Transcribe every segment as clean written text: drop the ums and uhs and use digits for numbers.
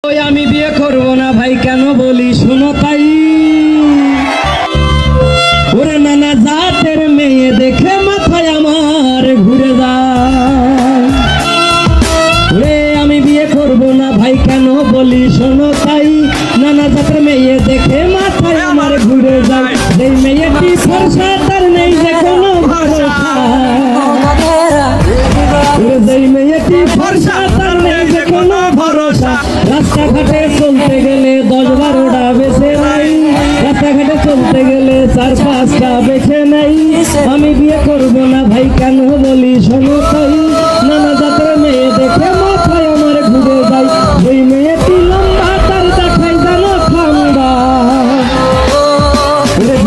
আমি বিয়ে করব না ভাই কেন বলি শোনো তাই ওরে নানা জাতের মেয়ে দেখে মাথায় আমার ঘুরে যায় ওরে আমি বিয়ে করব না ভাই কেন বলি শোনো তাই নানা জাতের মেয়ে দেখে মাথায় আমার ঘুরে যায় এই মেয়েটি ফর্সা তার নেই যে কোনো ভরসা এই মেয়েটি ফর্সা তার নেই যে কোনো ভরসা রাস্তাঘাটে চলতে গেলে 10-12টা বেছে নাই রাস্তাঘাটে চলতে গেলে 4-5টা বেছে নাই আমি বিয়ে করব না ভাই কেন বলি শোনো তাই নানা জাতের মেয়ে দেখে মাথায় আমার ঘুরে যায় ওই মেয়েটি লম্বা তার দেখাই জানো ঠান্ডা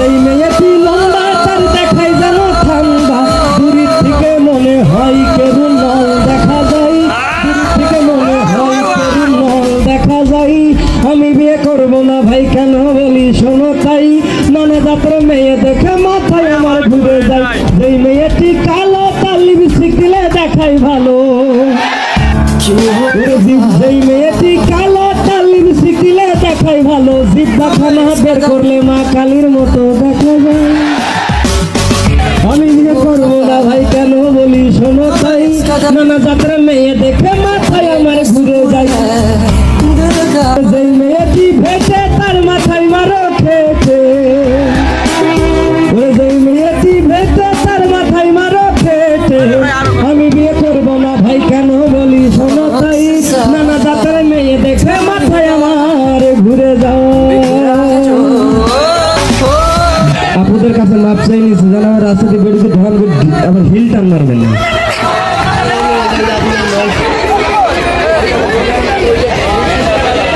ওই মেয়েটি লম্বা তার দেখাই জানো ঠান্ডা দূরের থেকে মনে হয় কেবল নল দেখা যায় দূরের থেকে মনে হয় কেবল নল দেখা যায় আমি বিয়ে করব না ভাই কেন বলি শোনো তাই নানা জাতের মেয়ে দেখে মাথায় আমার ঘুরে যায় এই মেয়েটি কালো তার লিপস্টিক দিলে দেখাই ভালো এই মেয়েটি কালো তার লিপস্টিক দিলে দেখাই ভালো জিব্বা খানা বের করলে মা কালীর মতো দেখা যায় আমি বিয়ে করব না ভাই কেন বলি শোনো তাই নানা জাতের মেয়ে দেখে মাথায় আমার ঘুরে যায় যেই মেয়েটি ভেটে তার মাথায় মারো খেতে যেই মেয়েটি ভেটে তার মাথায় মারো খেতে আমি বিয়ে করব না ভাই কেন বলি শোনো তাই নানা জাতের মেয়ে দেখে মাথায় আমার ঘুরে যাও আপুদের কাছে মাপ চাই নিচ্ছে জানা রাস্তা